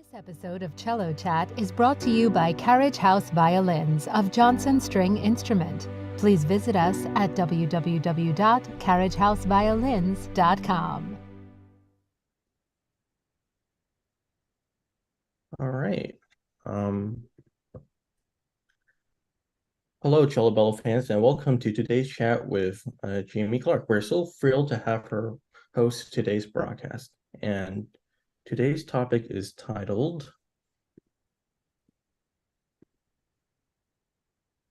This episode of Cello Chat is brought to you by Carriage House Violins of Johnson String Instrument. Please visit us at www.carriagehouseviolins.com. All right. Hello, Cello Bello fans, and welcome to today's chat with Jamie Clark. We're so thrilled to have her host today's broadcast. And today's topic is titled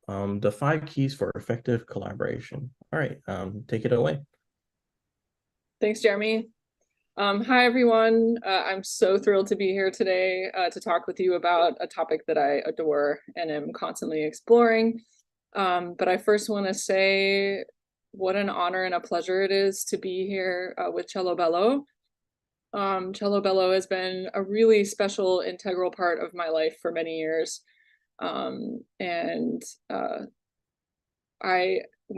The 5 Keys for Effective Collaboration. All right, take it away. Thanks, Jeremy. Hi, everyone. I'm so thrilled to be here today to talk with you about a topic that I adore and am constantly exploring. But I first want to say what an honor and a pleasure it is to be here with Cello Bello. Cello Bello has been a really special, integral part of my life for many years. When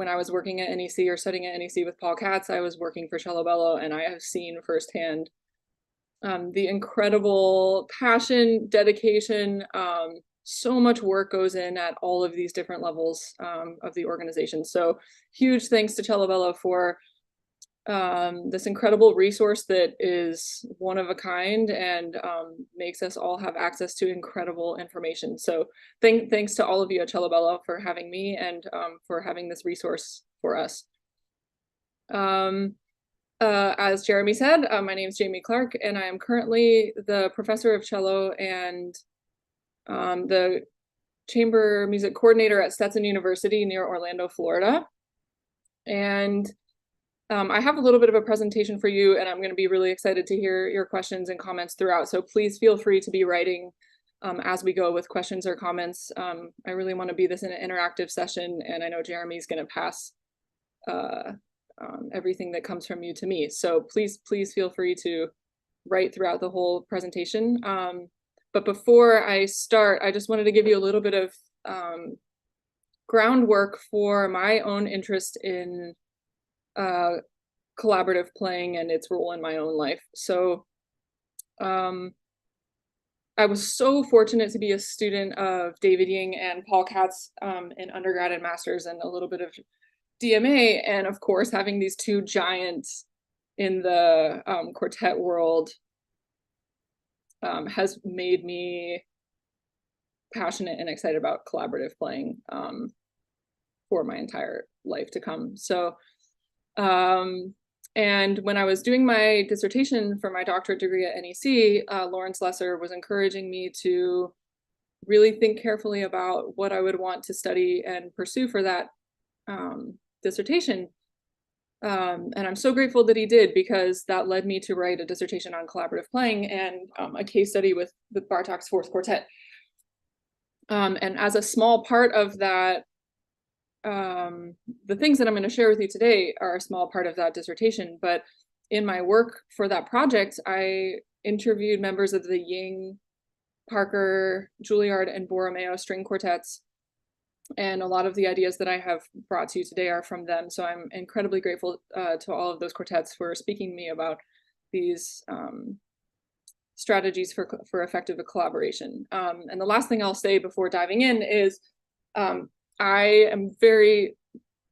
I was working at NEC or studying at NEC with Paul Katz, I was working for Cello Bello, and I have seen firsthand the incredible passion, dedication, so much work goes in at all of these different levels of the organization. So huge thanks to Cello Bello for this incredible resource that is one of a kind and makes us all have access to incredible information. So thanks to all of you at Cello Bello for having me and for having this resource for us. As Jeremy said, my name is Jamie Clark, and I am currently the professor of cello and the chamber music coordinator at Stetson University near Orlando, Florida. And I have a little bit of a presentation for you, and I'm going to be really excited to hear your questions and comments throughout. So please feel free to be writing as we go with questions or comments. I really want to be this in an interactive session, and I know Jeremy's going to pass everything that comes from you to me. So please feel free to write throughout the whole presentation. But before I start, I just wanted to give you a little bit of groundwork for my own interest in collaborative playing and its role in my own life. So I was so fortunate to be a student of David Ying and Paul Katz in undergrad and master's, and a little bit of DMA, and of course having these two giants in the quartet world has made me passionate and excited about collaborative playing for my entire life to come. So and when I was doing my dissertation for my doctorate degree at NEC, Lawrence Lesser was encouraging me to really think carefully about what I would want to study and pursue for that dissertation. And I'm so grateful that he did, because that led me to write a dissertation on collaborative playing and a case study with Bartók's Fourth Quartet. And as a small part of that, the things that I'm going to share with you today are a small part of that dissertation, but in my work for that project, I interviewed members of the Ying, Parker, Juilliard, and Borromeo string quartets, and a lot of the ideas that I have brought to you today are from them. So I'm incredibly grateful to all of those quartets for speaking to me about these strategies for effective collaboration. And the last thing I'll say before diving in is I am very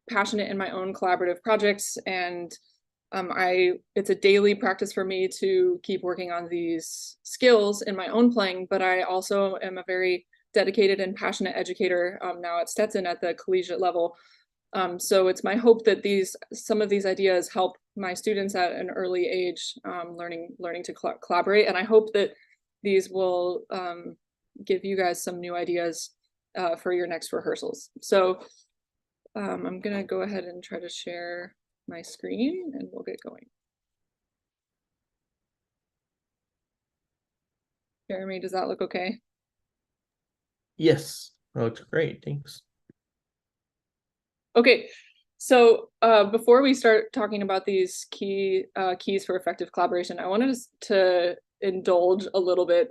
passionate in my own collaborative projects, and it's a daily practice for me to keep working on these skills in my own playing, but I also am a very dedicated and passionate educator now at Stetson at the collegiate level. So it's my hope that some of these ideas help my students at an early age learning to collaborate, and I hope that these will give you guys some new ideas for your next rehearsals. So I'm gonna go ahead and try to share my screen and we'll get going. Jeremy, does that look okay? Yes, that looks great. Thanks. Okay, so before we start talking about these keys for effective collaboration, I wanted to indulge a little bit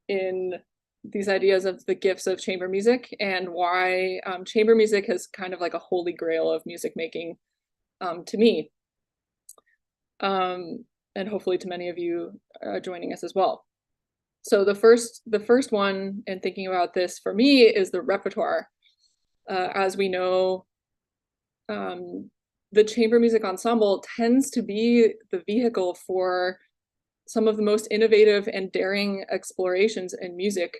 in these ideas of the gifts of chamber music and why chamber music is kind of like a holy grail of music making to me, and hopefully to many of you joining us as well. So the first one, and thinking about this for me, is the repertoire. As we know, the chamber music ensemble tends to be the vehicle for some of the most innovative and daring explorations in music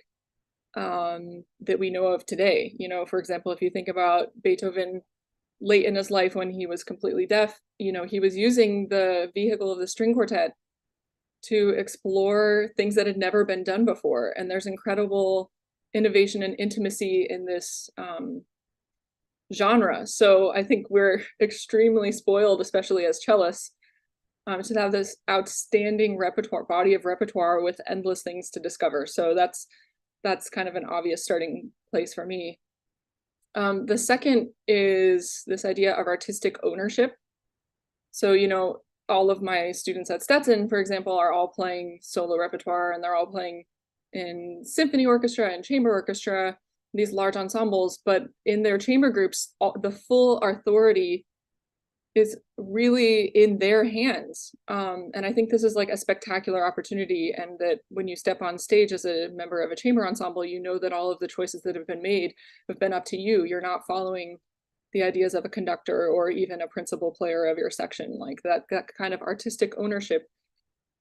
that we know of today. You know, for example, if you think about Beethoven late in his life when he was completely deaf, you know, he was using the vehicle of the string quartet to explore things that had never been done before. And there's incredible innovation and intimacy in this genre. So I think we're extremely spoiled, especially as cellists, to have this outstanding body of repertoire with endless things to discover. So that's kind of an obvious starting place for me. The second is this idea of artistic ownership. So, you know, all of my students at Stetson, for example, are all playing solo repertoire, and they're all playing in symphony orchestra and chamber orchestra, these large ensembles, but in their chamber groups, the full authority is really in their hands. And I think this is like a spectacular opportunity, and that when you step on stage as a member of a chamber ensemble, you know that all of the choices that have been made have been up to you. You're not following the ideas of a conductor or even a principal player of your section. Like that kind of artistic ownership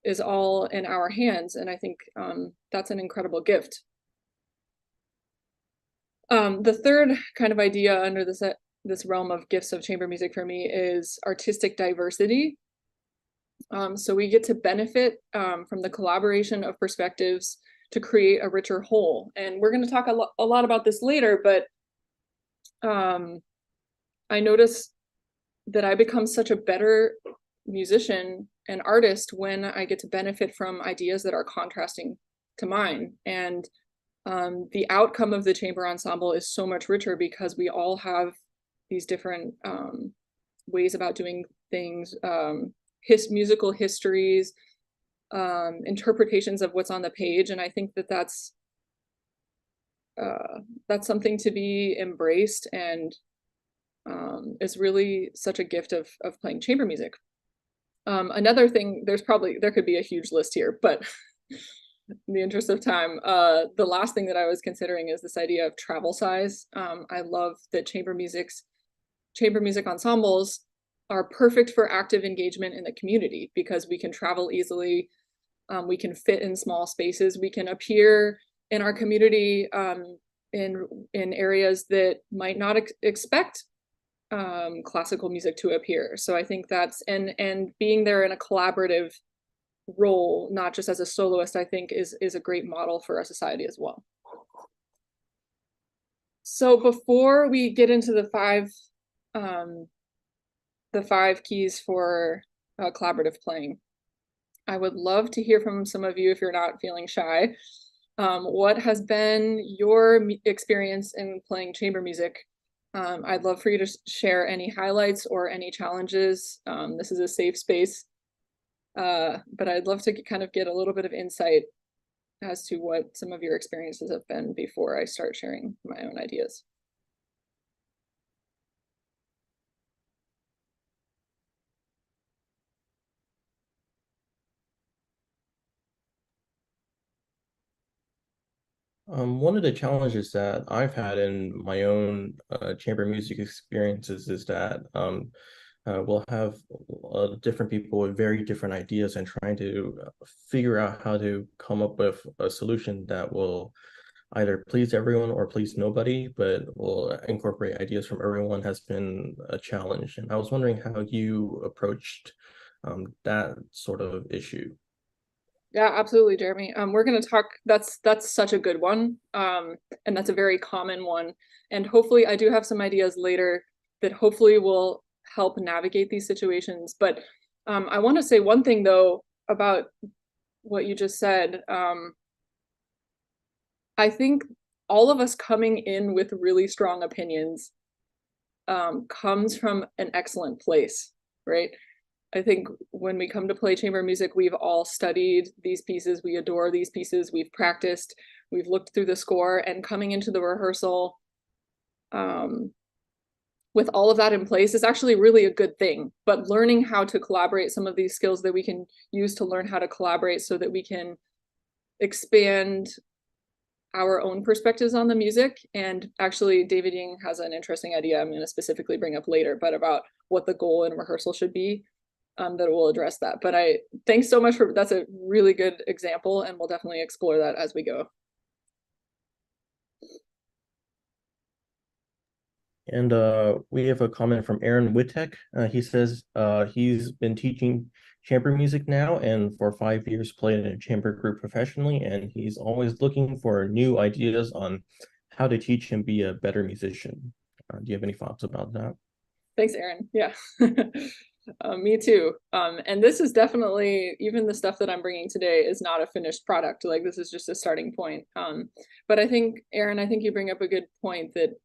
is all in our hands. And I think that's an incredible gift. The third kind of idea under this realm of gifts of chamber music for me is artistic diversity. So we get to benefit from the collaboration of perspectives to create a richer whole. And we're going to talk a lot about this later, but I notice that I become such a better musician and artist when I get to benefit from ideas that are contrasting to mine. And the outcome of the chamber ensemble is so much richer because we all have these different ways about doing things, musical histories, interpretations of what's on the page. And I think that that's something to be embraced, and is really such a gift of playing chamber music. Another thing, there could be a huge list here, but in the interest of time, the last thing that I was considering is this idea of travel size. I love that chamber music ensembles are perfect for active engagement in the community because we can travel easily, we can fit in small spaces, we can appear in our community in areas that might not expect classical music to appear. So I think that's, and being there in a collaborative role, not just as a soloist, I think is a great model for our society as well. So before we get into the five keys for collaborative playing, I would love to hear from some of you, if you're not feeling shy. What has been your experience in playing chamber music? I'd love for you to share any highlights or any challenges. This is a safe space, but I'd love to kind of get a little bit of insight as to what some of your experiences have been before I start sharing my own ideas. One of the challenges that I've had in my own chamber music experiences is that we'll have different people with very different ideas and trying to figure out how to come up with a solution that will either please everyone or please nobody, but will incorporate ideas from everyone has been a challenge. And I was wondering how you approached that sort of issue. Yeah, absolutely, Jeremy. We're going to talk, that's such a good one. And that's a very common one. And hopefully I do have some ideas later that hopefully will help navigate these situations. But I want to say one thing though about what you just said. I think all of us coming in with really strong opinions comes from an excellent place, right? I think when we come to play chamber music, we've all studied these pieces, we adore these pieces, we've practiced, we've looked through the score, and coming into the rehearsal with all of that in place is actually really a good thing. But learning how to collaborate, some of these skills that we can use to learn how to collaborate so that we can expand our own perspectives on the music. And actually, David Ying has an interesting idea I'm going to specifically bring up later, but about what the goal in rehearsal should be, that will address that. But thanks so much that's a really good example, and we'll definitely explore that as we go. And we have a comment from Aaron Wittek. He says he's been teaching chamber music now, and for 5 years played in a chamber group professionally, and he's always looking for new ideas on how to teach him be a better musician. Do you have any thoughts about that? Thanks, Aaron. Yeah, me too. And this is definitely, even the stuff that I'm bringing today is not a finished product. Like, this is just a starting point. But I think, Aaron, I think you bring up a good point that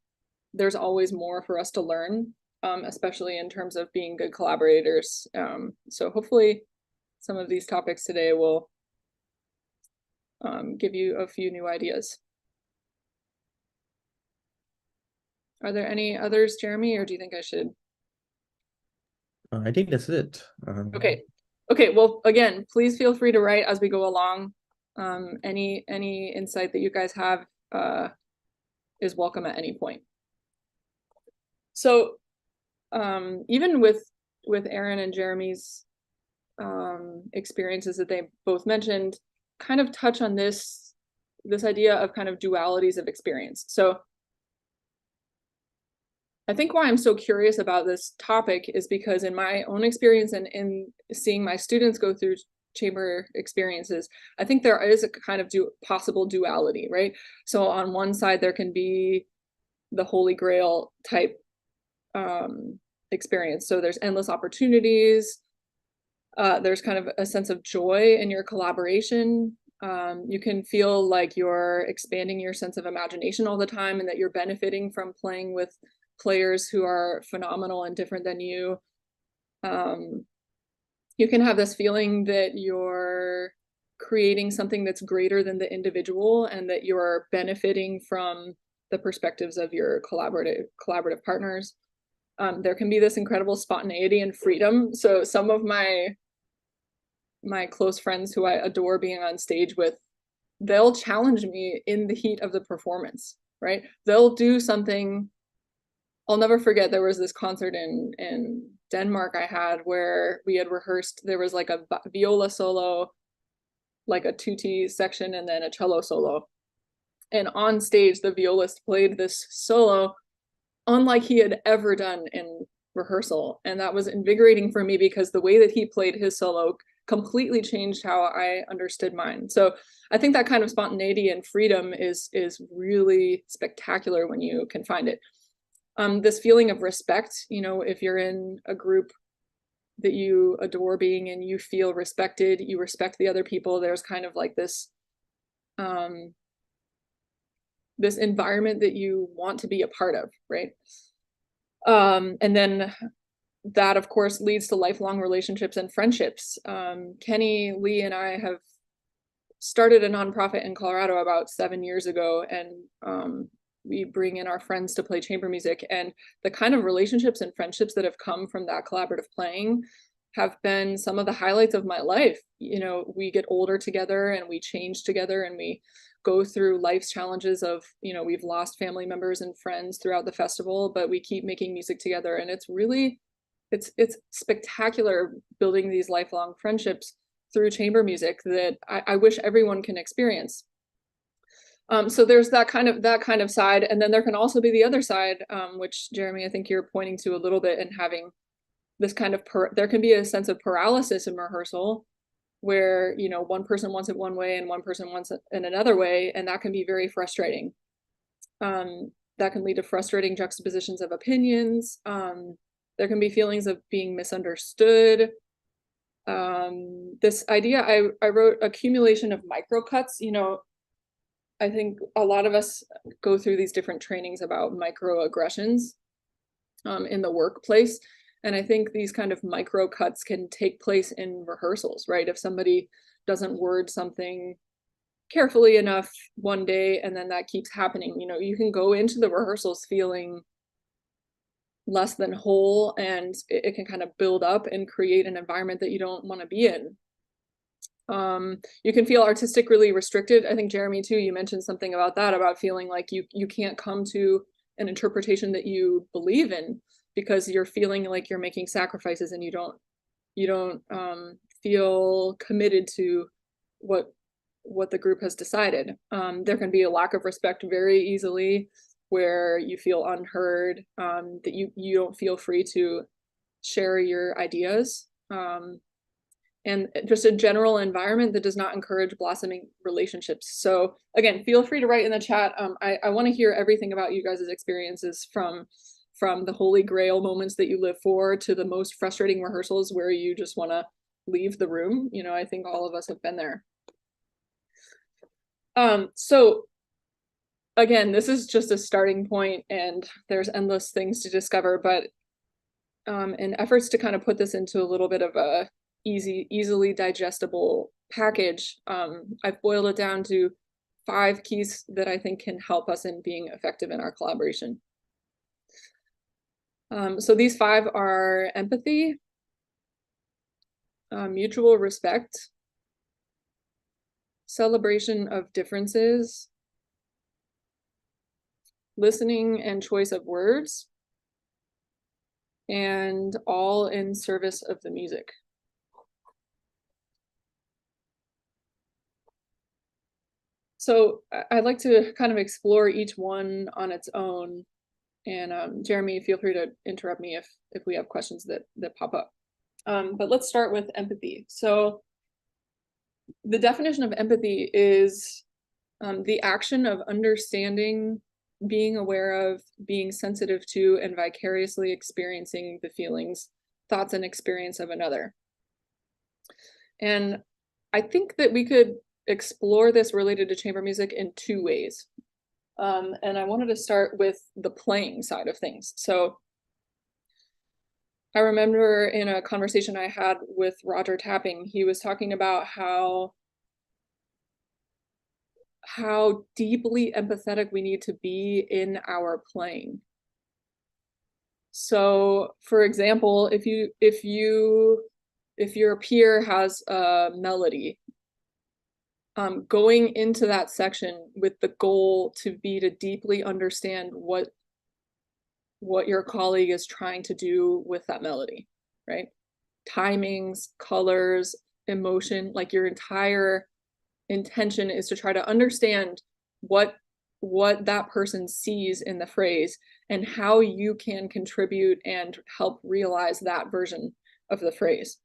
there's always more for us to learn, especially in terms of being good collaborators. So hopefully some of these topics today will give you a few new ideas. Are there any others, Jeremy, or do you think I should? I think that's it. Okay. Well, again, please feel free to write as we go along. Any insight that you guys have is welcome at any point. So even with Aaron and Jeremy's experiences that they both mentioned, kind of touch on this idea of kind of dualities of experience. So I think why I'm so curious about this topic is because in my own experience and in seeing my students go through chamber experiences, I think there is a kind of possible duality, right? So on one side, there can be the Holy Grail type experience. So there's endless opportunities. There's kind of a sense of joy in your collaboration. You can feel like you're expanding your sense of imagination all the time and that you're benefiting from playing with players who are phenomenal and different than you. You can have this feeling that you're creating something that's greater than the individual and that you're benefiting from the perspectives of your collaborative partners. There can be this incredible spontaneity and freedom. So some of my close friends who I adore being on stage with, they'll challenge me in the heat of the performance, right? They'll do something. I'll never forget, there was this concert in Denmark I had where we had rehearsed. There was like a viola solo, like a tutti section, and then a cello solo. And on stage, the violist played this solo unlike he had ever done in rehearsal. And that was invigorating for me because the way that he played his solo completely changed how I understood mine. So I think that kind of spontaneity and freedom is really spectacular when you can find it. This feeling of respect, you know, if you're in a group that you adore being in, you feel respected, you respect the other people. There's kind of like this this environment that you want to be a part of, right? And then that, of course, leads to lifelong relationships and friendships. Kenny, Lee, and I have started a nonprofit in Colorado about 7 years ago, and we bring in our friends to play chamber music. And the kind of relationships and friendships that have come from that collaborative playing have been some of the highlights of my life. You know, we get older together and we change together and we go through life's challenges of, you know, we've lost family members and friends throughout the festival, but we keep making music together. And it's really, it's spectacular building these lifelong friendships through chamber music that I wish everyone can experience. So there's that kind of side. And then there can also be the other side, which Jeremy, I think you're pointing to a little bit, and having this kind of, there can be a sense of paralysis in rehearsal where, you know, one person wants it one way and one person wants it in another way. And that can be very frustrating. That can lead to frustrating juxtapositions of opinions. There can be feelings of being misunderstood. This idea, I wrote accumulation of microcuts. You know, I think a lot of us go through these different trainings about microaggressions in the workplace. And I think these kind of micro cuts can take place in rehearsals, right? If somebody doesn't word something carefully enough one day and then that keeps happening, you know, you can go into the rehearsals feeling less than whole, and it can kind of build up and create an environment that you don't want to be in. You can feel artistically restricted. I think Jeremy too, you mentioned something about that, about feeling like you can't come to an interpretation that you believe in because you're feeling like you're making sacrifices and you don't feel committed to what the group has decided. There can be a lack of respect very easily, where you feel unheard, that you don't feel free to share your ideas, and just a general environment that does not encourage blossoming relationships. So again, feel free to write in the chat. I want to hear everything about you guys' experiences, from the holy grail moments that you live for to the most frustrating rehearsals where you just want to leave the room. You know, I think all of us have been there. So again, this is just a starting point and there's endless things to discover, but in efforts to kind of put this into a little bit of a easily digestible package, I've boiled it down to 5 keys that I think can help us in being effective in our collaboration. So these 5 are empathy, mutual respect, celebration of differences, listening and choice of words, and all in service of the music. So I'd like to kind of explore each one on its own. And Jeremy, feel free to interrupt me if we have questions that pop up. But let's start with empathy. So the definition of empathy is the action of understanding, being aware of, being sensitive to, and vicariously experiencing the feelings, thoughts, and experience of another. And I think that we could explore this related to chamber music in 2 ways. And I wanted to start with the playing side of things. So I remember in a conversation I had with Roger Tapping, he was talking about how deeply empathetic we need to be in our playing. So for example, if your peer has a melody, going into that section with the goal to deeply understand what your colleague is trying to do with that melody, right? Timings, colors, emotion, like your entire intention is to try to understand what that person sees in the phrase and how you can contribute and help realize that version of the phrase.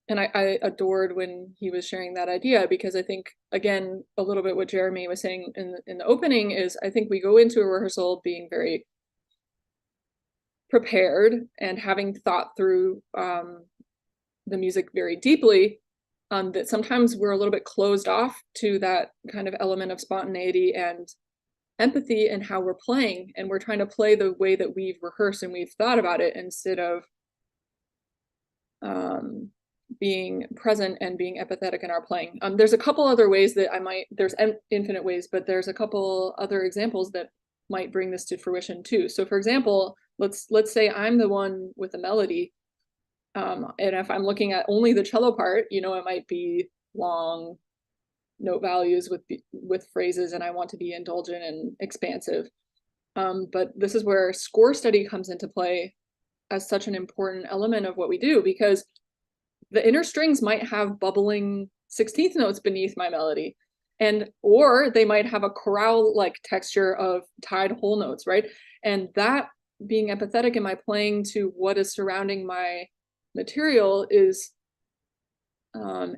And I adored when he was sharing that idea, because I think, again, a little bit what Jeremy was saying in the opening is, I think we go into a rehearsal being very prepared and having thought through the music very deeply, that sometimes we're a little bit closed off to that kind of element of spontaneity and empathy in how we're playing, and we're trying to play the way that we've rehearsed and we've thought about it, instead of being present and being empathetic in our playing. There's a couple other ways that there's infinite ways, but there's a couple other examples that might bring this to fruition too. So for example, let's say I'm the one with the melody, and if I'm looking at only the cello part, you know, it might be long note values with phrases, and I want to be indulgent and expansive. But this is where score study comes into play as such an important element of what we do, because the inner strings might have bubbling 16th notes beneath my melody, or they might have a chorale-like texture of tied whole notes, right? And that, being empathetic in my playing to what is surrounding my material, is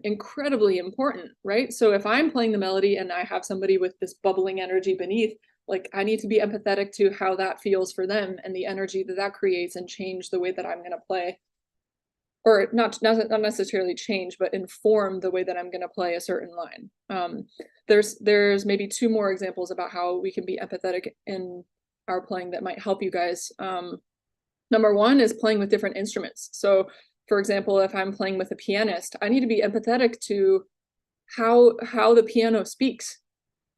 incredibly important, right? So if I'm playing the melody and I have somebody with this bubbling energy beneath, like, I need to be empathetic to how that feels for them and the energy that creates, and change the way that I'm going to play, or not necessarily change, but inform the way that I'm going to play a certain line. There's maybe 2 more examples about how we can be empathetic in our playing that might help you guys. Number 1 is playing with different instruments. So for example, if I'm playing with a pianist, I need to be empathetic to how the piano speaks,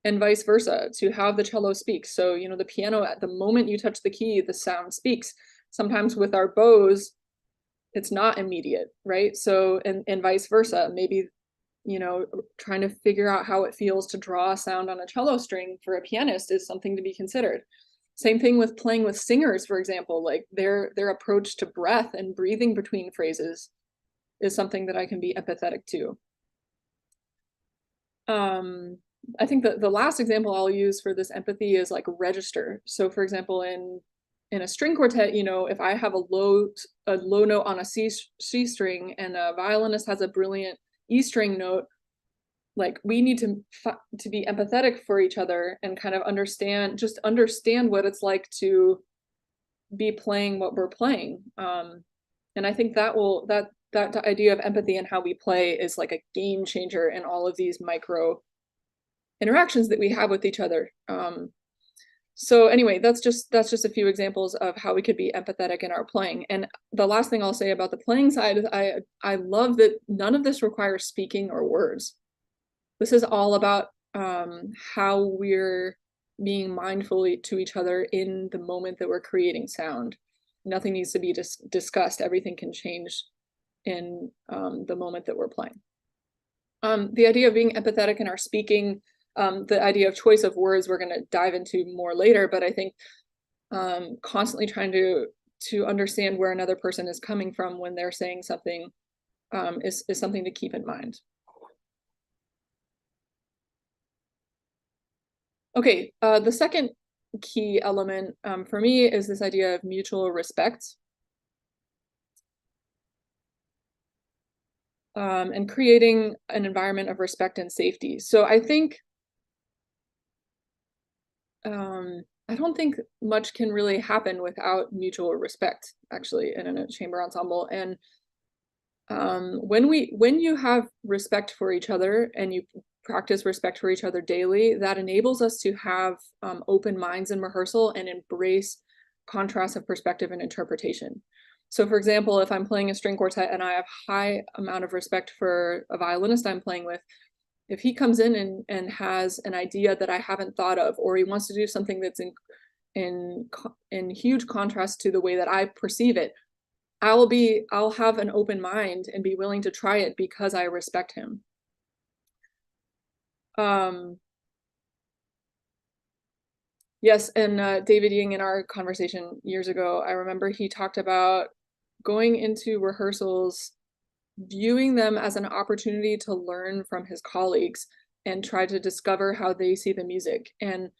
and vice versa, to how the cello speaks. So, you know, the piano, at the moment you touch the key, the sound speaks. Sometimes with our bows, it's not immediate, right? So, and vice versa, maybe, you know, trying to figure out how it feels to draw a sound on a cello string for a pianist is something to be considered. Same thing with playing with singers, for example, like their approach to breath and breathing between phrases is something that I can be empathetic to. I think that the last example I'll use for this empathy is like register. So for example, in a string quartet, you know, if I have a low note on a C string and a violinist has a brilliant E string note, like we need to be empathetic for each other and kind of understand what it's like to be playing what we're playing. And I think that idea of empathy and how we play is like a game changer in all of these micro interactions that we have with each other. So anyway, that's just a few examples of how we could be empathetic in our playing. And the last thing I'll say about the playing side is I love that none of this requires speaking or words. This is all about how we're being mindful to each other in the moment that we're creating sound. Nothing needs to be discussed. Everything can change in the moment that we're playing. The idea of being empathetic in our speaking, the idea of choice of words we're going to dive into more later, but I think constantly trying to understand where another person is coming from when they're saying something is something to keep in mind. Okay, the second key element for me is this idea of mutual respect. And creating an environment of respect and safety. So I think, I don't think much can really happen without mutual respect, actually, in a chamber ensemble. And when you have respect for each other and you practice respect for each other daily, that enables us to have open minds in rehearsal and embrace contrast of perspective and interpretation. So for example, if I'm playing a string quartet and I have high amount of respect for a violinist I'm playing with, if he comes in and has an idea that I haven't thought of, or he wants to do something that's in huge contrast to the way that I perceive it, I'll have an open mind and be willing to try it because I respect him. Yes, and David Ying, in our conversation years ago, I remember he talked about going into rehearsals, viewing them as an opportunity to learn from his colleagues and try to discover how they see the music. And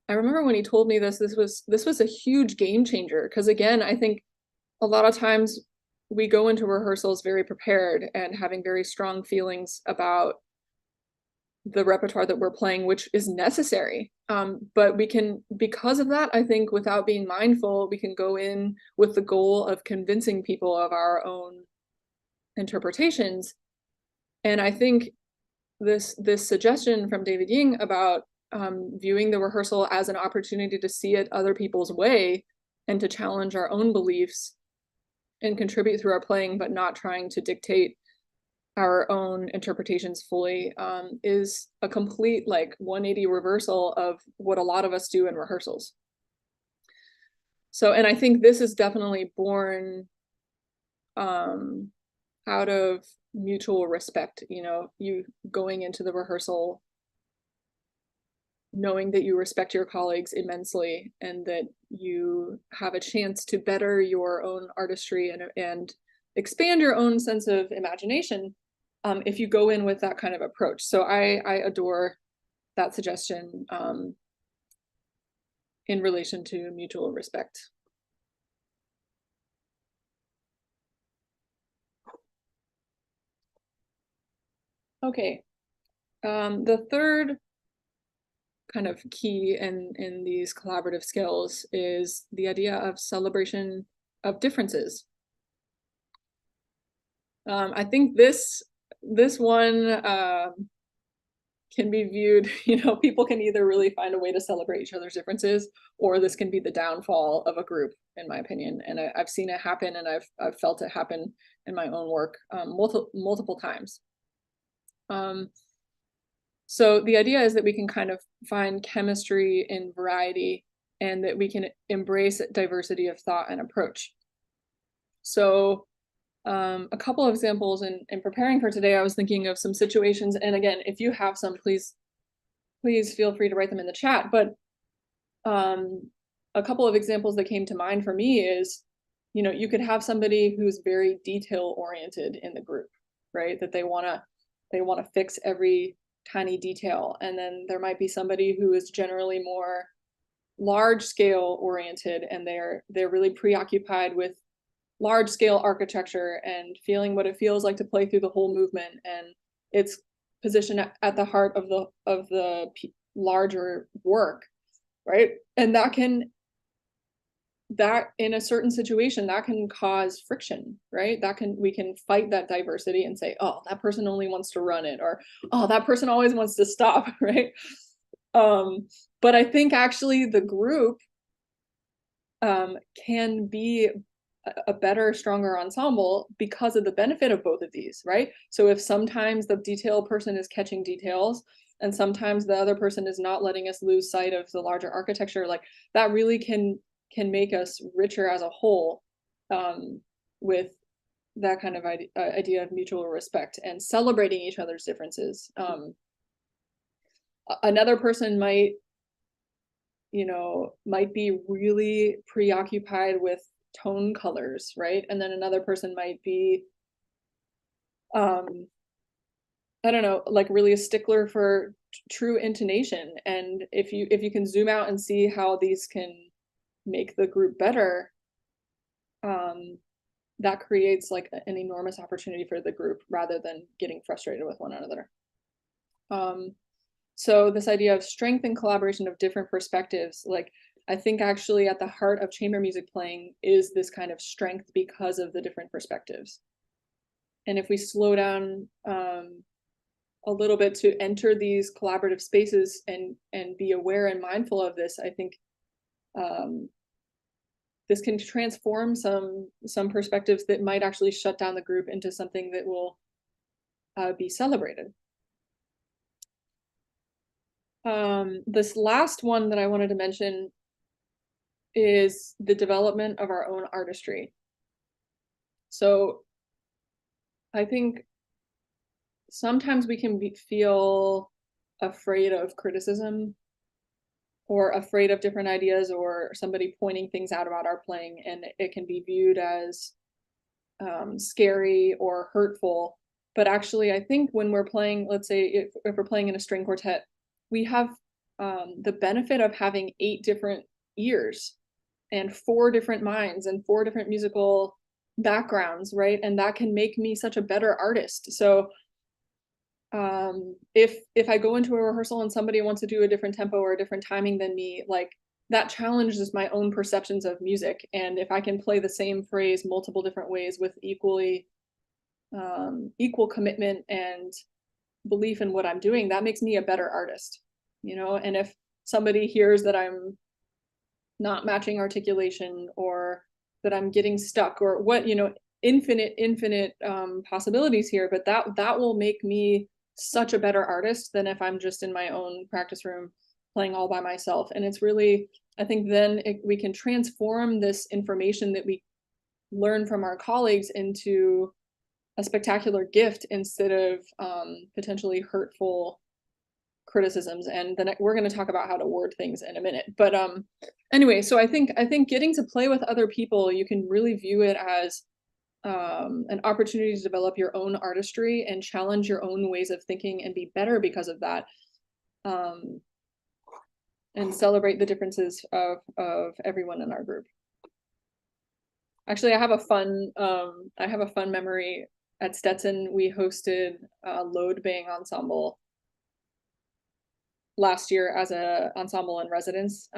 I remember when he told me this was a huge game changer, because again, I think a lot of times we go into rehearsals very prepared and having very strong feelings about the repertoire that we're playing, which is necessary. But we can, because of that, I think without being mindful, we can go in with the goal of convincing people of our own interpretations. And I think this suggestion from David Ying about viewing the rehearsal as an opportunity to see it other people's way and to challenge our own beliefs and contribute through our playing, but not trying to dictate our own interpretations fully, is a complete like 180 reversal of what a lot of us do in rehearsals. So, and I think this is definitely born out of mutual respect, you know, you going into the rehearsal knowing that you respect your colleagues immensely and that you have a chance to better your own artistry and expand your own sense of imagination if you go in with that kind of approach. So I adore that suggestion in relation to mutual respect. Okay, the third kind of key in these collaborative skills is the idea of celebration of differences. I think this one can be viewed, you know, people can either really find a way to celebrate each other's differences, or this can be the downfall of a group, in my opinion. And I've seen it happen, and I've felt it happen in my own work multiple times. So the idea is that we can kind of find chemistry in variety, and that we can embrace diversity of thought and approach. So A couple of examples in preparing for today, I was thinking of some situations, and again, if you have some, please feel free to write them in the chat. But a couple of examples that came to mind for me is, you know, you could have somebody who's very detail oriented in the group, right? That they want to fix every tiny detail. And then there might be somebody who is generally more large scale oriented, and they're really preoccupied with large scale architecture and feeling what it feels like to play through the whole movement, and it's positioned at the heart of the larger work, right? And that in a certain situation that can cause friction, right? We can fight that diversity and say, oh, that person only wants to run it, or oh, that person always wants to stop, right? But I think actually the group can be a better, stronger ensemble because of the benefit of both of these, right? So if sometimes the detail person is catching details and sometimes the other person is not letting us lose sight of the larger architecture, like that really can make us richer as a whole, with that kind of idea of mutual respect and celebrating each other's differences. Another person might be really preoccupied with tone colors, right? And then another person might be I don't know, like really a stickler for true intonation. And if you can zoom out and see how these can make the group better, that creates like an enormous opportunity for the group rather than getting frustrated with one another. So this idea of strength and collaboration of different perspectives, like I think actually at the heart of chamber music playing is this kind of strength because of the different perspectives. And if we slow down a little bit to enter these collaborative spaces and be aware and mindful of this, I think this can transform some perspectives that might actually shut down the group into something that will be celebrated. This last one that I wanted to mention is the development of our own artistry. So I think sometimes we can feel afraid of criticism or afraid of different ideas or somebody pointing things out about our playing, and it can be viewed as scary or hurtful. But actually, I think when we're playing, let's say if we're playing in a string quartet, we have the benefit of having 8 different ears and 4 different minds and 4 different musical backgrounds, right? And that can make me such a better artist. So if I go into a rehearsal and somebody wants to do a different tempo or a different timing than me, like that challenges my own perceptions of music. And if I can play the same phrase multiple different ways with equal commitment and belief in what I'm doing, that makes me a better artist, you know? And if somebody hears that I'm not matching articulation or that I'm getting stuck or what, you know, infinite possibilities here, but that will make me such a better artist than if I'm just in my own practice room playing all by myself. And it's really, I think then we can transform this information that we learn from our colleagues into a spectacular gift instead of potentially hurtful criticisms. And then we're going to talk about how to word things in a minute. But anyway, so I think getting to play with other people, you can really view it as an opportunity to develop your own artistry and challenge your own ways of thinking and be better because of that, and celebrate the differences of everyone in our group. Actually, I have a fun memory at Stetson. We hosted a load bang ensemble last year as a ensemble in residence.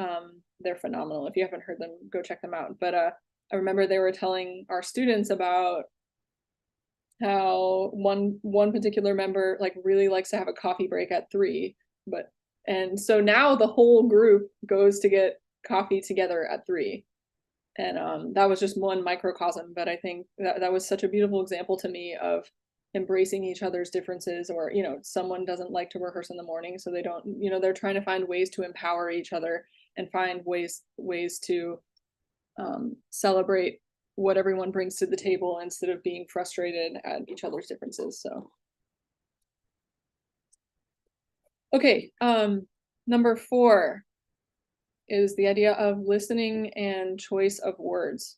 They're phenomenal. If you haven't heard them, go check them out. But I remember they were telling our students about how one particular member like really likes to have a coffee break at 3, and so now the whole group goes to get coffee together at 3. And that was just one microcosm, but I think that was such a beautiful example to me of embracing each other's differences. Or, you know, someone doesn't like to rehearse in the morning, so they don't, you know, they're trying to find ways to empower each other and find ways to celebrate what everyone brings to the table instead of being frustrated at each other's differences. So, okay, number 4 is the idea of listening and choice of words.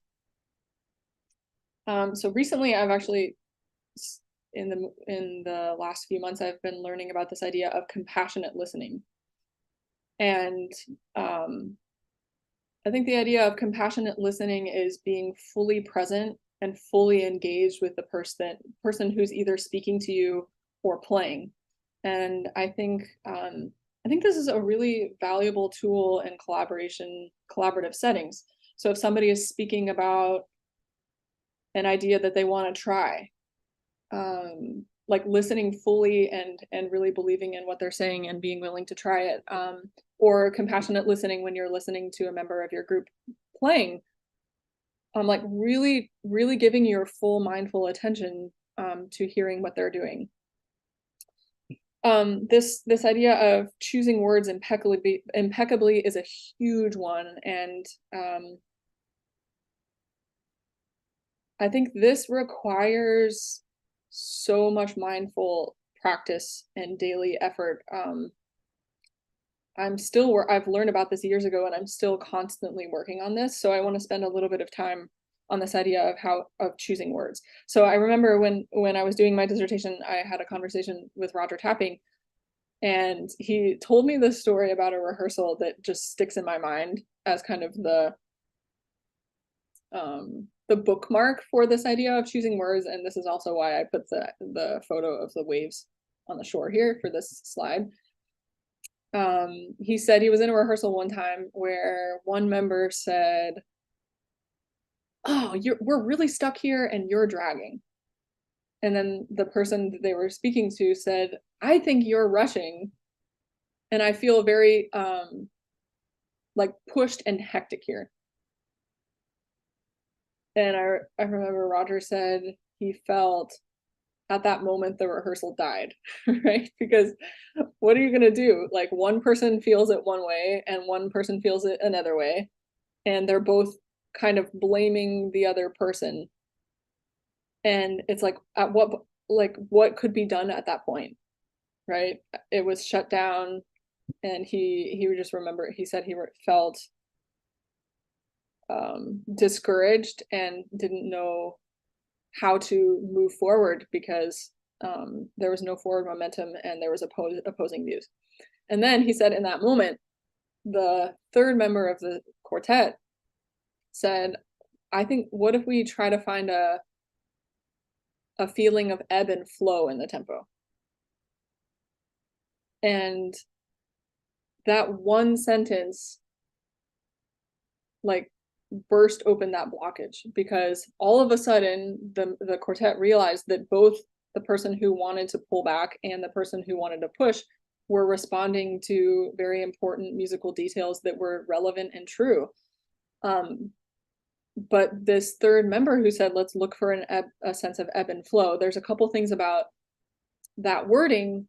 So recently I've actually, in the last few months, I've been learning about this idea of compassionate listening. And I think the idea of compassionate listening is being fully present and fully engaged with the person who's either speaking to you or playing. And I think this is a really valuable tool in collaborative settings. So if somebody is speaking about an idea that they want to try, like listening fully and really believing in what they're saying and being willing to try it, or compassionate listening when you're listening to a member of your group playing, like really giving your full mindful attention to hearing what they're doing. This idea of choosing words impeccably is a huge one, and I think this requires so much mindful practice and daily effort. I've learned about this years ago, and I'm still constantly working on this. So I want to spend a little bit of time on this idea of choosing words. So I remember when I was doing my dissertation, I had a conversation with Roger Tapping, and he told me this story about a rehearsal that just sticks in my mind as kind of the bookmark for this idea of choosing words. And this is also why I put the photo of the waves on the shore here for this slide. He said he was in a rehearsal one time where one member said, "Oh, we're really stuck here and you're dragging." And then the person that they were speaking to said, "I think you're rushing. And I feel very like pushed and hectic here." And I remember Roger said he felt at that moment the rehearsal died, right? Because what are you going to do? Like, one person feels it one way and one person feels it another way, and they're both kind of blaming the other person. And it's like, what could be done at that point, right? It was shut down, and he would just remember, he said he felt discouraged and didn't know how to move forward because there was no forward momentum and there was opposing views. And then he said in that moment, the third member of the quartet said, "I think, what if we try to find a feeling of ebb and flow in the tempo?" And that one sentence like burst open that blockage, because all of a sudden the quartet realized that both the person who wanted to pull back and the person who wanted to push were responding to very important musical details that were relevant and true. But this third member who said, "Let's look for a sense of ebb and flow," there's a couple things about that wording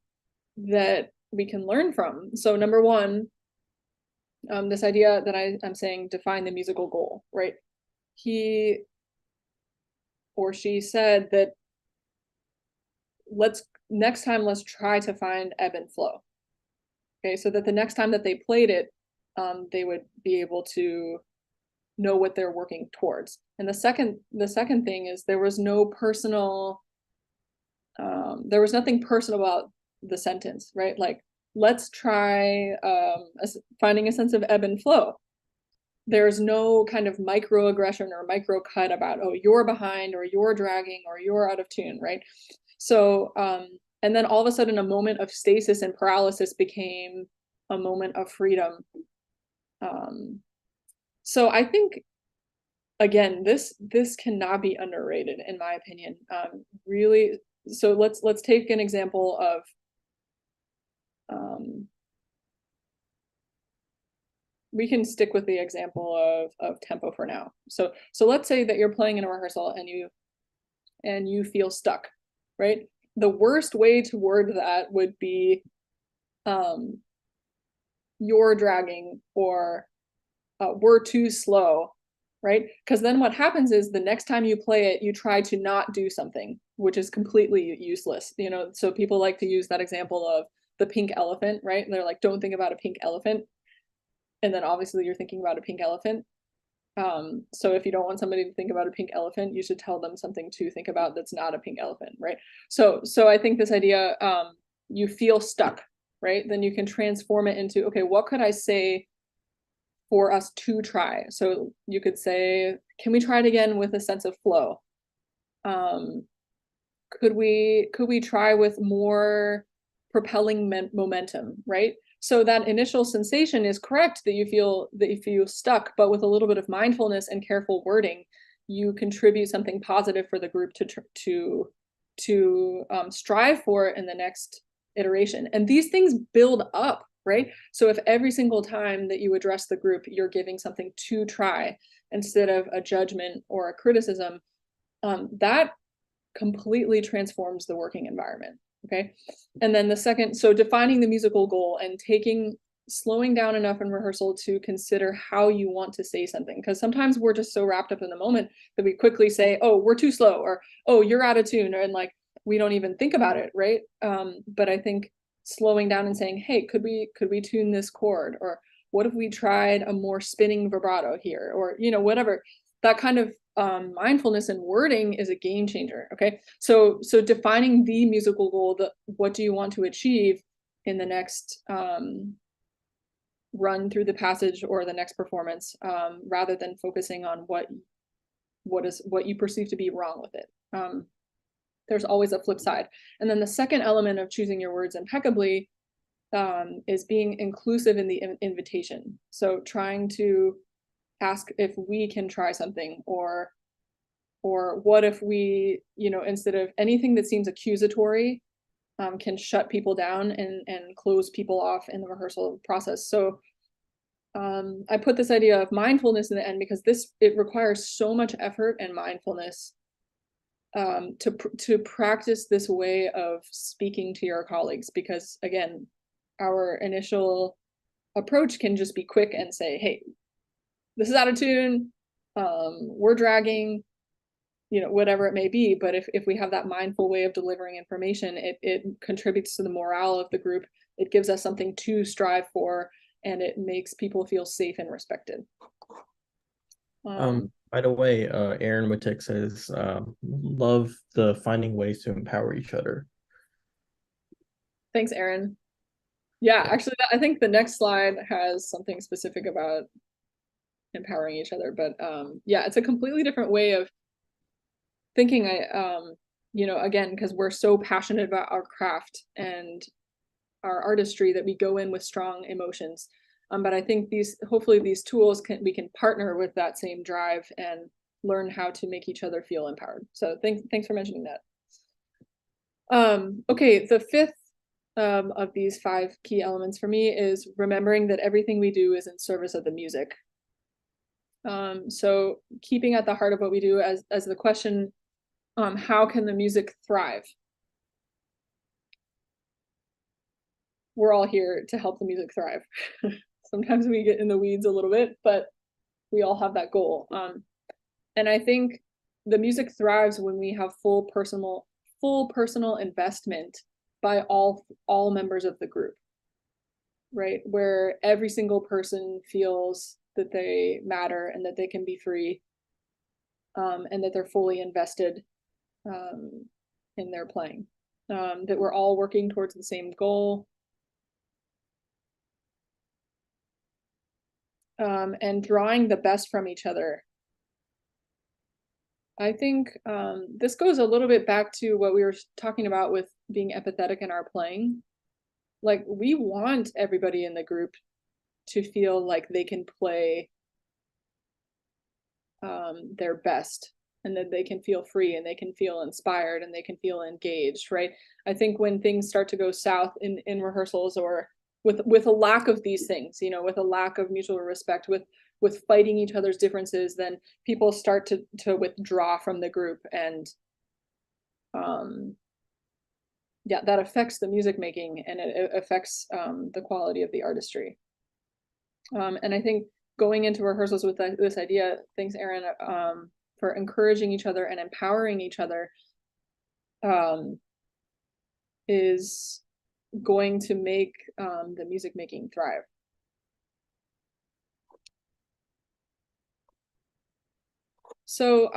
that we can learn from. So number one, this idea that I'm saying, define the musical goal, right? He or she said that next time let's try to find ebb and flow. Okay, so that the next time that they played it, they would be able to know what they're working towards. And the second thing is there was no personal, there was nothing personal about the sentence, right? Like, let's try finding a sense of ebb and flow. There's no kind of microaggression or micro cut about, oh, you're behind or you're dragging or you're out of tune, right? So, and then all of a sudden a moment of stasis and paralysis became a moment of freedom. So I think, again, this cannot be underrated in my opinion. Really, so let's take an example of we can stick with the example of tempo for now. So let's say that you're playing in a rehearsal and you feel stuck, right? The worst way to word that would be you're dragging, or we're too slow, right? Because then what happens is the next time you play it, you try to not do something, which is completely useless. You know, so people like to use that example of the pink elephant, right? And they're like, don't think about a pink elephant. And then obviously you're thinking about a pink elephant. So if you don't want somebody to think about a pink elephant, you should tell them something to think about that's not a pink elephant, right? So I think this idea, you feel stuck, right? Then you can transform it into, okay, what could I say for us to try? So you could say, can we try it again with a sense of flow? Could we try with more propelling momentum, right? So that initial sensation is correct, that you feel stuck, but with a little bit of mindfulness and careful wording, you contribute something positive for the group to strive for in the next iteration. And these things build up, right? So if every single time that you address the group, you're giving something to try instead of a judgment or a criticism, that completely transforms the working environment. Okay. And then the second, so defining the musical goal and slowing down enough in rehearsal to consider how you want to say something. Because sometimes we're just so wrapped up in the moment that we quickly say, oh, we're too slow, or, oh, you're out of tune. And like, we don't even think about it. Right. But I think slowing down and saying, hey, could we tune this chord? Or what if we tried a more spinning vibrato here? Or, you know, whatever, that kind of mindfulness and wording is a game changer. Okay, so defining the musical goal, what do you want to achieve in the next run through the passage or the next performance, rather than focusing on what you perceive to be wrong with it. There's always a flip side. And then the second element of choosing your words impeccably is being inclusive in the invitation. So trying to ask if we can try something, or what if we, you know, instead of anything that seems accusatory, can shut people down and close people off in the rehearsal process. So I put this idea of mindfulness in the end because it requires so much effort and mindfulness to practice this way of speaking to your colleagues, because again, our initial approach can just be quick and say, hey, this is out of tune, we're dragging, you know, whatever it may be. But if we have that mindful way of delivering information, it contributes to the morale of the group. It gives us something to strive for, and it makes people feel safe and respected. By the way, Aaron Wittek says, love the finding ways to empower each other. Thanks, Aaron. Yeah, actually, I think the next slide has something specific about empowering each other, but yeah, it's a completely different way of thinking. You know, again, because we're so passionate about our craft and our artistry that we go in with strong emotions. But I think hopefully these tools we can partner with that same drive and learn how to make each other feel empowered. So thanks for mentioning that. Okay, the fifth of these 5 key elements for me is remembering that everything we do is in service of the music. So keeping at the heart of what we do as the question, how can the music thrive? We're all here to help the music thrive. Sometimes we get in the weeds a little bit, but we all have that goal. And I think the music thrives when we have full personal investment by all members of the group, right? Where every single person feels that they matter and that they can be free, and that they're fully invested in their playing, that we're all working towards the same goal. And drawing the best from each other. I think this goes a little bit back to what we were talking about with being empathetic in our playing. Like, we want everybody in the group to feel like they can play their best, and that they can feel free and they can feel inspired and they can feel engaged, right? I think when things start to go south in rehearsals, or with a lack of these things, you know, with a lack of mutual respect, with fighting each other's differences, then people start to withdraw from the group, and yeah, that affects the music making, and it affects the quality of the artistry. And I think going into rehearsals with this idea, thanks Erin, for encouraging each other and empowering each other, is going to make the music making thrive. So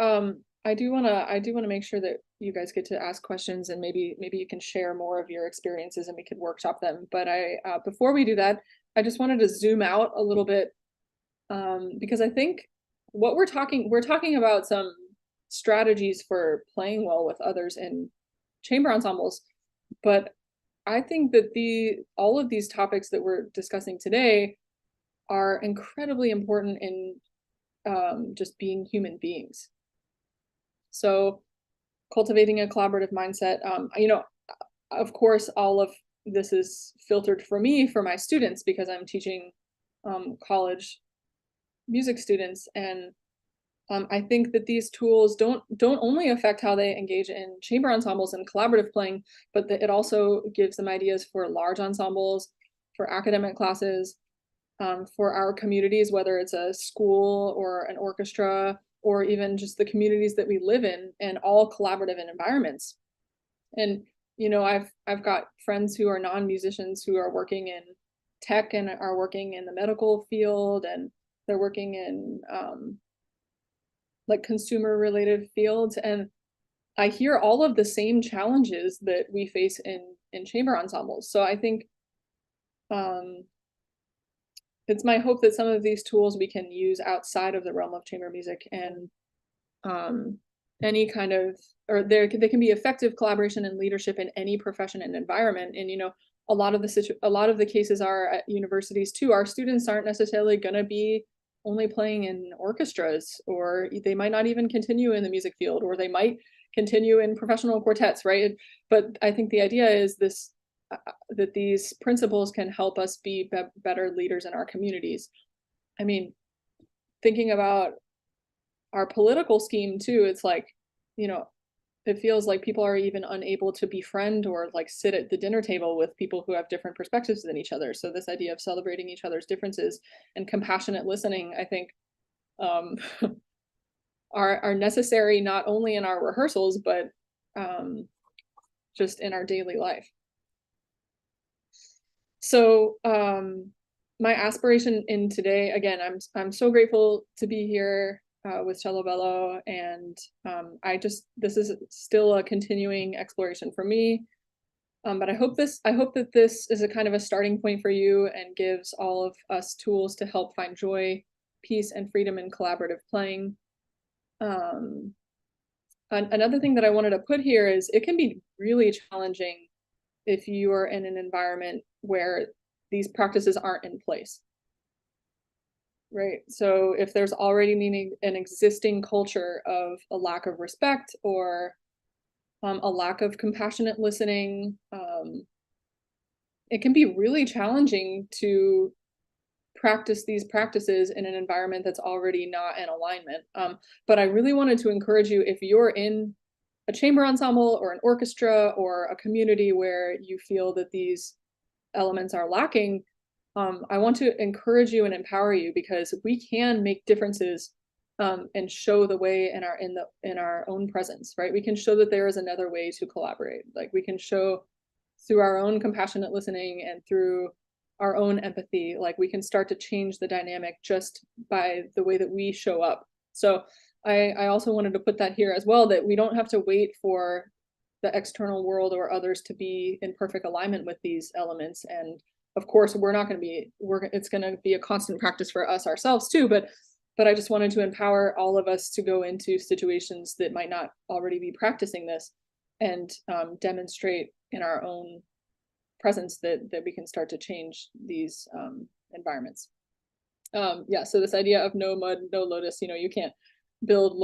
I do want to make sure that you guys get to ask questions, and maybe you can share more of your experiences and we could workshop them. But before we do that, I just wanted to zoom out a little bit, because I think what we're talking about some strategies for playing well with others in chamber ensembles, but I think that all of these topics that we're discussing today are incredibly important in just being human beings. So cultivating a collaborative mindset, of course, all of this is filtered for me, for my students, because I'm teaching college music students. And I think that these tools don't only affect how they engage in chamber ensembles and collaborative playing, but that it also gives them ideas for large ensembles, for academic classes, for our communities, whether it's a school or an orchestra, or even just the communities that we live in, and all collaborative in environments. And I've got friends who are non-musicians who are working in tech and are working in the medical field, and they're working in like consumer related fields, and I hear all of the same challenges that we face in chamber ensembles. So I think it's my hope that some of these tools we can use outside of the realm of chamber music, and any kind of, or they can be effective collaboration and leadership in any profession and environment. And a lot of the cases are at universities too. Our students aren't necessarily going to be only playing in orchestras, or they might not even continue in the music field, or they might continue in professional quartets, right? But I think the idea is this, that these principles can help us be better leaders in our communities. I mean, thinking about our political scheme too, it's like, it feels like people are even unable to befriend or like sit at the dinner table with people who have different perspectives than each other. So this idea of celebrating each other's differences and compassionate listening, I think, are necessary not only in our rehearsals, but just in our daily life. So my aspiration in today, again, I'm so grateful to be here with Cello Bello, and this is still a continuing exploration for me. But I hope that this is a kind of a starting point for you and gives all of us tools to help find joy, peace, and freedom in collaborative playing. Another thing that I wanted to put here is it can be really challenging if you are in an environment where these practices aren't in place. Right. So if there's already an existing culture of a lack of respect, or a lack of compassionate listening, it can be really challenging to practice these practices in an environment that's already not in alignment. But I really wanted to encourage you, if you're in a chamber ensemble or an orchestra or a community where you feel that these elements are lacking, I want to encourage you and empower you, because we can make differences and show the way in our own presence, right? We can show that there is another way to collaborate. Like we can show through our own compassionate listening and through our own empathy, like we can start to change the dynamic just by the way that we show up. So I also wanted to put that here as well, that we don't have to wait for the external world or others to be in perfect alignment with these elements. And of course, it's going to be a constant practice for us ourselves too, but I just wanted to empower all of us to go into situations that might not already be practicing this, and demonstrate in our own presence that we can start to change these environments. Yeah, so this idea of no mud, no lotus, you can't build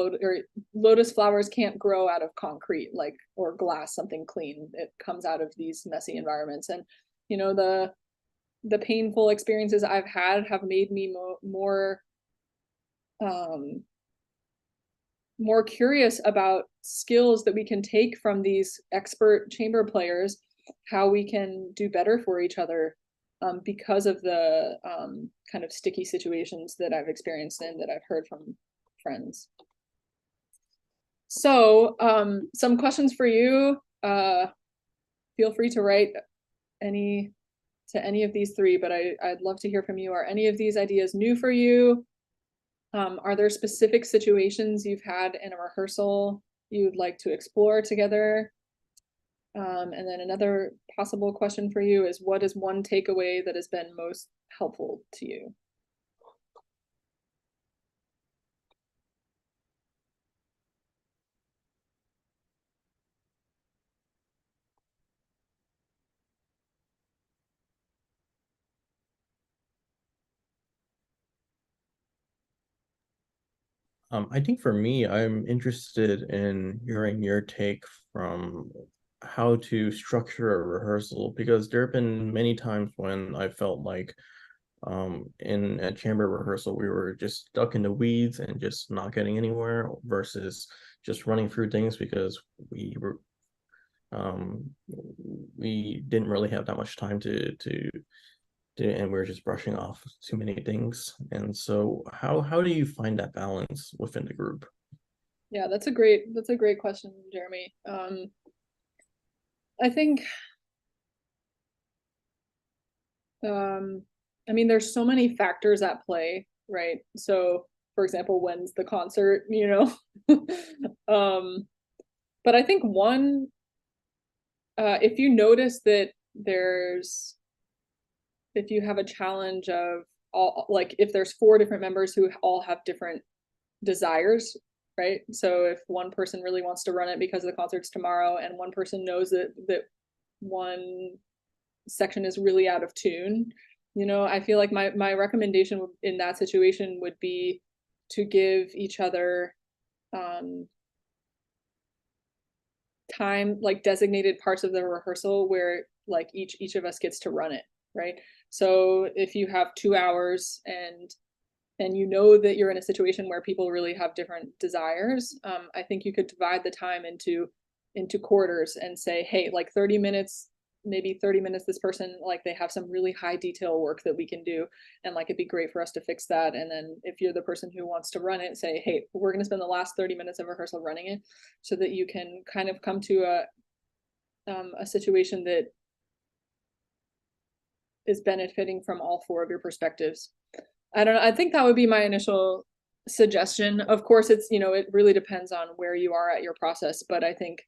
lotus flowers can't grow out of concrete, like, or glass, something clean. It comes out of these messy environments. And the painful experiences I've had have made me more curious about skills that we can take from these expert chamber players, how we can do better for each other, because of the kind of sticky situations that I've experienced and that I've heard from friends. So some questions for you. Feel free to write any of these three, but I'd love to hear from you. Are any of these ideas new for you? Are there specific situations you've had in a rehearsal you'd like to explore together? And then another possible question for you is, what is one takeaway that has been most helpful to you? I think for me, I'm interested in hearing your take from how to structure a rehearsal, because there have been many times when I felt like in a chamber rehearsal, we were just stuck in the weeds and just not getting anywhere versus just running through things because we didn't really have that much time to and we were just brushing off too many things. And so how do you find that balance within the group? Yeah, that's a great question, Jeremy. I think I mean, there's so many factors at play, right? So for example, when's the concert, you know? But I think one, if you notice that if you have a challenge of all, like if there's 4 different members who all have different desires, right? So if one person really wants to run it because the concert's tomorrow, and one person knows that one section is really out of tune, you know, I feel like my recommendation in that situation would be to give each other time, like designated parts of the rehearsal where like each of us gets to run it, right? So if you have 2 hours and you know that you're in a situation where people really have different desires, I think you could divide the time into quarters and say, hey, like 30 minutes, maybe 30 minutes, this person, like they have some really high detail work that we can do, and like it'd be great for us to fix that. And then if you're the person who wants to run it, say, hey, we're going to spend the last 30 minutes of rehearsal running it, so that you can kind of come to a situation that is benefiting from all 4 of your perspectives. I don't know. I think that would be my initial suggestion. Of course, it's, you know, it really depends on where you are at your process, but I think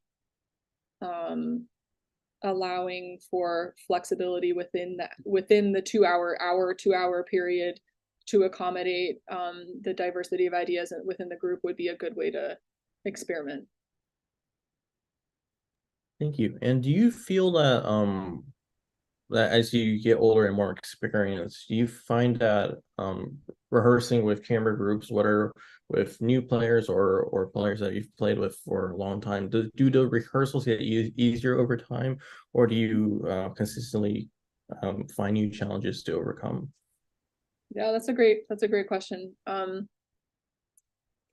allowing for flexibility within the 2 hour period to accommodate the diversity of ideas within the group would be a good way to experiment. Thank you. And do you feel that as you get older and more experienced, do you find that rehearsing with chamber groups, whether with new players or players that you've played with for a long time, do the rehearsals get easier over time, or do you consistently find new challenges to overcome? Yeah, that's a great question.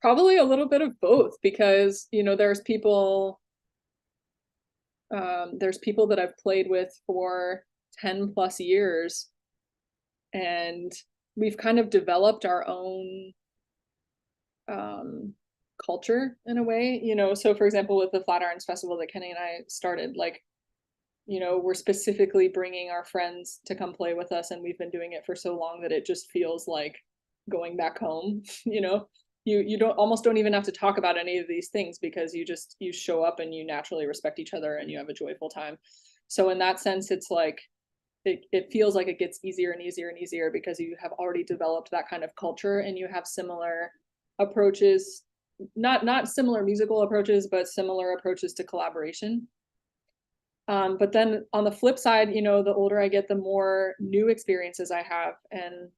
Probably a little bit of both, because, you know, there's people that I've played with for 10 plus years, and we've kind of developed our own culture in a way, you know. So for example, with the Flatirons Festival that Kenny and I started, like, you know, we're specifically bringing our friends to come play with us, and we've been doing it for so long that it just feels like going back home. You know, you don't even have to talk about any of these things, because you show up and you naturally respect each other and you have a joyful time. So in that sense, it's like it feels like it gets easier and easier and easier, because you have already developed that kind of culture and you have similar approaches, not similar musical approaches, but similar approaches to collaboration. But then on the flip side, you know, the older I get, the more new experiences I have. And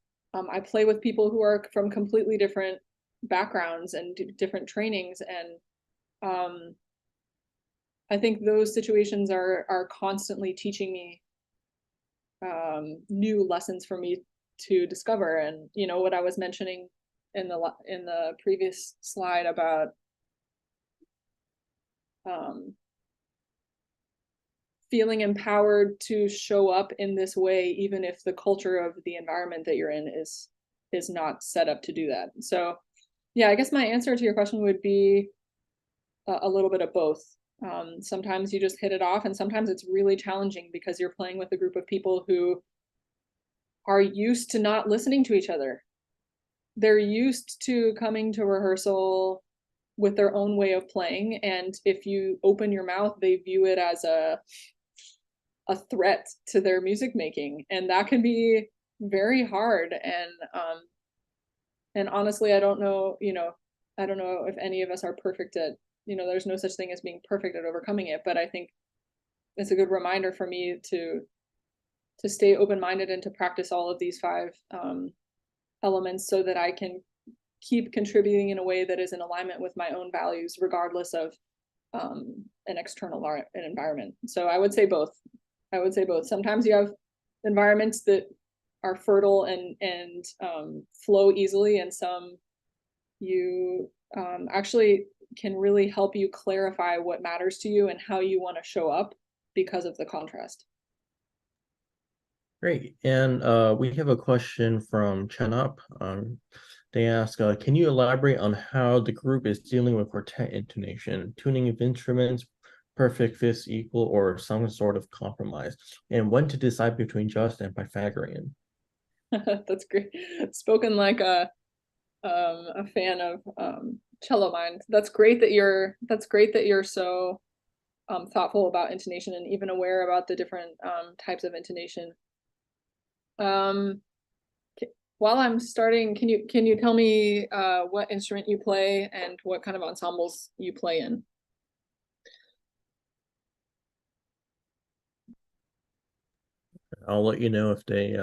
I play with people who are from completely different backgrounds and different trainings. And I think those situations are constantly teaching me new lessons for me to discover. And, you know, what I was mentioning in the previous slide about feeling empowered to show up in this way, even if the culture of the environment that you're in is not set up to do that. So yeah, I guess my answer to your question would be a little bit of both. Sometimes you just hit it off, and sometimes it's really challenging because you're playing with a group of people who are used to not listening to each other. They're used to coming to rehearsal with their own way of playing, and if you open your mouth, they view it as a threat to their music making, and that can be very hard. And honestly, I don't know if any of us are perfect at, there's no such thing as being perfect at overcoming it, but I think it's a good reminder for me to stay open-minded and to practice all of these 5 elements so that I can keep contributing in a way that is in alignment with my own values, regardless of an external environment. So I would say both. Sometimes you have environments that are fertile and flow easily, and some you actually can really help you clarify what matters to you and how you want to show up because of the contrast. Great. And we have a question from Chanop. They ask, can you elaborate on how the group is dealing with quartet intonation, tuning of instruments, perfect fifths equal, or some sort of compromise, and when to decide between just and Pythagorean? That's great. Spoken like a fan of cello mind. That's great that you're so thoughtful about intonation and even aware about the different types of intonation. While I'm starting, can you tell me what instrument you play and what kind of ensembles you play in? I'll let you know if they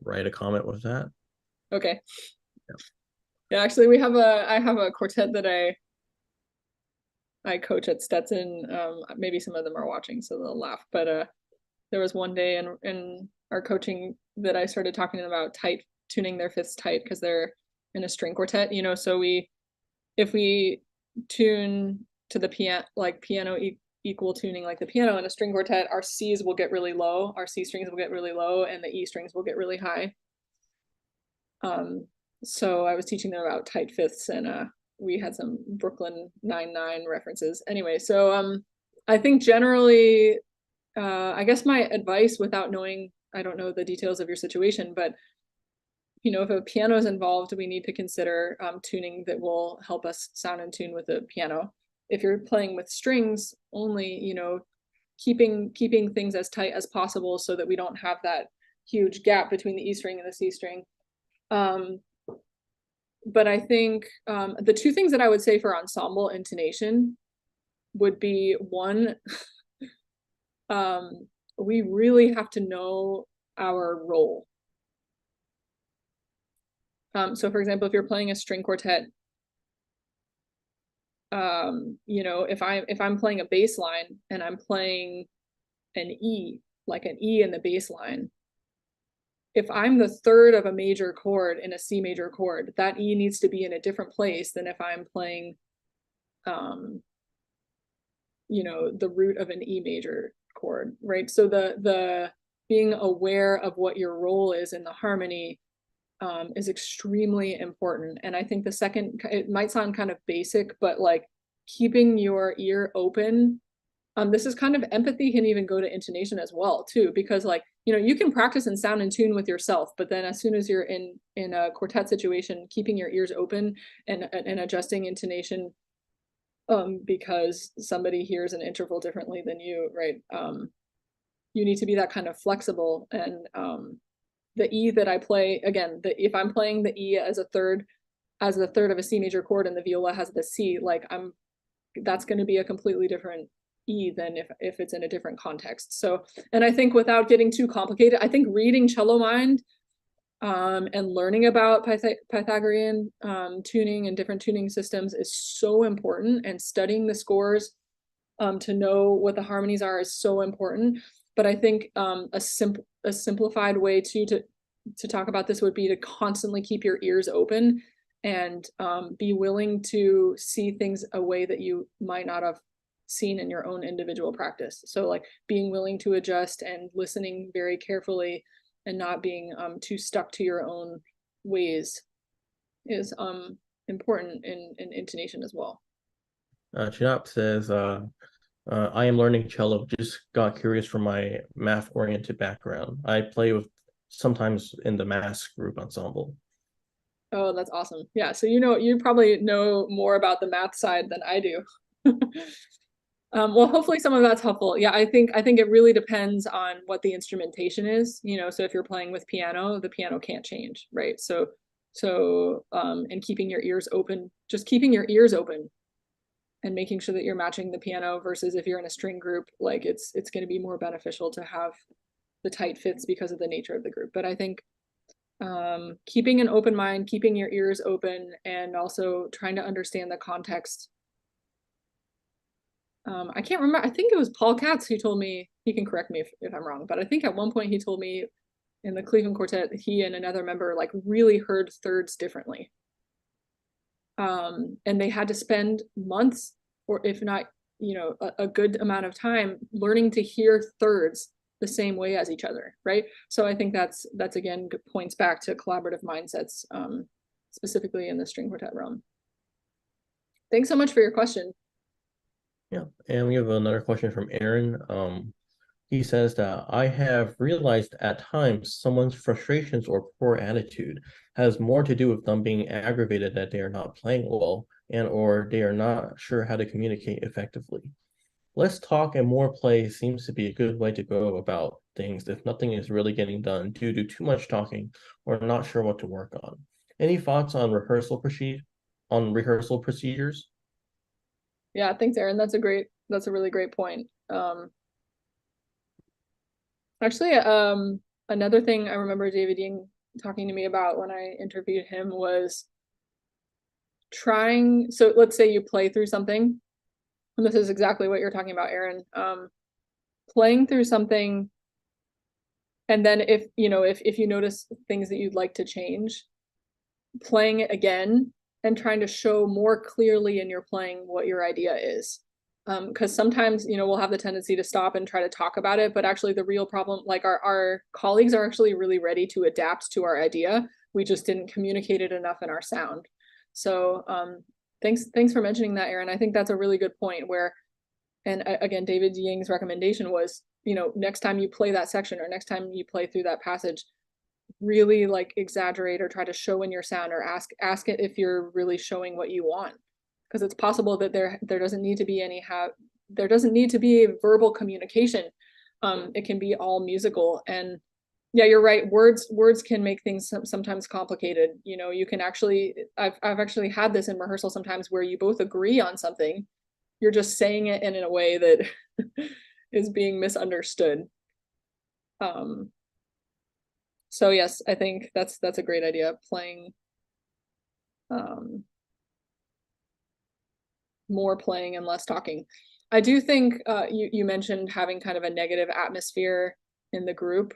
write a comment with that. Okay. Yeah, actually, I have a quartet that I coach at Stetson. Maybe some of them are watching, so they'll laugh. But there was one day in our coaching that I started talking about tuning their fifths tight because they're in a string quartet. So if we tune to the piano equal tuning like the piano in a string quartet, our C's will get really low, our C strings will get really low, and the E strings will get really high. So I was teaching them about tight fifths, and we had some Brooklyn 9/9 references. Anyway, so I think generally, I guess my advice, without knowing, I don't know the details of your situation, but if a piano is involved, we need to consider tuning that will help us sound in tune with the piano. If you're playing with strings only, keeping things as tight as possible so that we don't have that huge gap between the E string and the C string. But I think the 2 things that I would say for ensemble intonation would be, one, we really have to know our role. So for example, if you're playing a string quartet, if I'm playing a bass line and I'm playing an E, like an E in the bass line, if I'm the 3rd of a major chord in a C major chord, that E needs to be in a different place than if I'm playing, the root of an E major chord, right? So the being aware of what your role is in the harmony is extremely important. And I think the second, it might sound kind of basic, but like keeping your ear open. This is kind of empathy can even go to intonation as well too, because like, you can practice and sound in tune with yourself, but then as soon as you're in a quartet situation, keeping your ears open and adjusting intonation because somebody hears an interval differently than you, right? You need to be that kind of flexible. And the E that I play, again, if I'm playing the E as the third of a C major chord and the viola has the C, like that's going to be a completely different E than if it's in a different context. So, and I think without getting too complicated, I think reading Cello Mind and learning about Pythagorean tuning and different tuning systems is so important, and studying the scores to know what the harmonies are is so important. But I think a simplified way to talk about this would be to constantly keep your ears open and be willing to see things a way that you might not have seen in your own individual practice. So like being willing to adjust and listening very carefully and not being too stuck to your own ways is important in intonation as well. Chinap says, I am learning cello, just got curious from my math-oriented background. I play with sometimes in the mass group ensemble. Oh, that's awesome. Yeah, so you probably know more about the math side than I do. Well, hopefully some of that's helpful. Yeah, I think it really depends on what the instrumentation is, so if you're playing with piano, the piano can't change, right? So and keeping your ears open, just keeping your ears open and making sure that you're matching the piano versus if you're in a string group, like it's going to be more beneficial to have the tight fits because of the nature of the group. But I think keeping an open mind, keeping your ears open, and also trying to understand the context. I can't remember. I think it was Paul Katz who told me, he can correct me if I'm wrong, but I think at one point he told me in the Cleveland Quartet, he and another member like really heard thirds differently. And they had to spend months, or if not, a good amount of time learning to hear thirds the same way as each other, right? So I think that's again points back to collaborative mindsets, specifically in the string quartet realm. Thanks so much for your question. Yeah, and we have another question from Aaron. He says that I have realized at times someone's frustrations or poor attitude has more to do with them being aggravated that they are not playing well and or they are not sure how to communicate effectively. Less talk and more play seems to be a good way to go about things if nothing is really getting done due to too much talking or not sure what to work on. Any thoughts on rehearsal procedures? Yeah, thanks, Aaron. That's a really great point. Actually, another thing I remember David Ying talking to me about when I interviewed him was so let's say you play through something, and this is exactly what you're talking about, Aaron. Playing through something, and then if you notice things that you'd like to change, playing it again and trying to show more clearly in your playing what your idea is. Because sometimes, we'll have the tendency to stop and try to talk about it, but actually the real problem, like our colleagues are actually really ready to adapt to our idea. We just didn't communicate it enough in our sound. So thanks for mentioning that, Aaron. I think that's a really good point and again, David Ying's recommendation was, next time you play that section or next time you play through that passage, really like exaggerate or try to show in your sound or ask it if you're really showing what you want. Because it's possible that there doesn't need to be there doesn't need to be verbal communication. It can be all musical. And yeah, you're right. Words can make things sometimes complicated. You can actually, I've actually had this in rehearsal sometimes where you both agree on something. You're just saying it in a way that is being misunderstood. So yes, I think that's a great idea. Playing, more playing and less talking. I do think you mentioned having kind of a negative atmosphere in the group.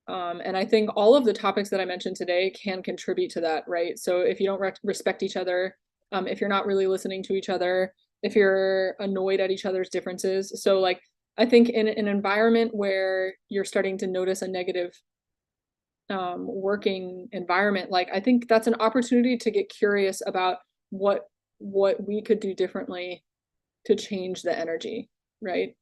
And I think all of the topics that I mentioned today can contribute to that, right? So if you don't respect each other, if you're not really listening to each other, if you're annoyed at each other's differences. So like, I think in an environment where you're starting to notice a negative working environment, like I think that's an opportunity to get curious about what we could do differently to change the energy, right?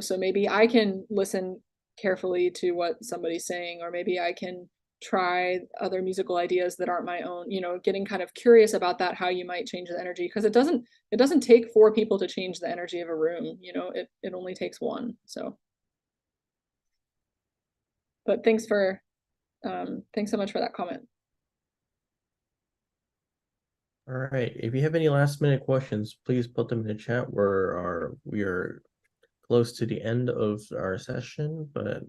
So maybe I can listen carefully to what somebody's saying, or maybe I can try other musical ideas that aren't my own, getting kind of curious about that, how you might change the energy, because it doesn't take 4 people to change the energy of a room, it only takes 1. So but thanks so much for that comment. All right. If you have any last minute questions, please put them in the chat. We are close to the end of our session, but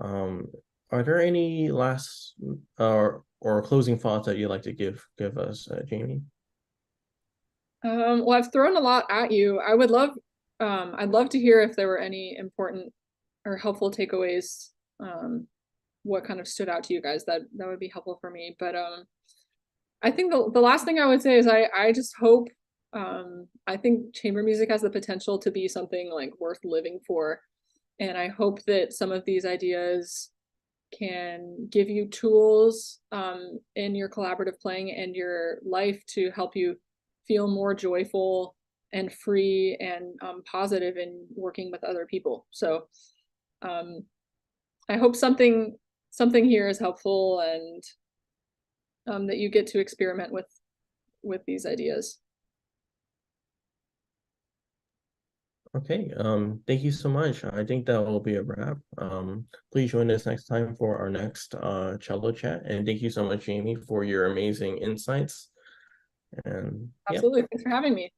are there any last or closing thoughts that you'd like to give us, Jamie? Well, I've thrown a lot at you. I'd love to hear if there were any important or helpful takeaways. What kind of stood out to you guys? That would be helpful for me. But I think the last thing I would say is I just hope I think chamber music has the potential to be something like worth living for. And I hope that some of these ideas can give you tools in your collaborative playing and your life to help you feel more joyful and free and positive in working with other people. So I hope something here is helpful, and that you get to experiment with these ideas. Okay, thank you so much. I think that will be a wrap. Please join us next time for our next cello chat. And thank you so much, Jamie, for your amazing insights. And yeah. Absolutely. Thanks for having me.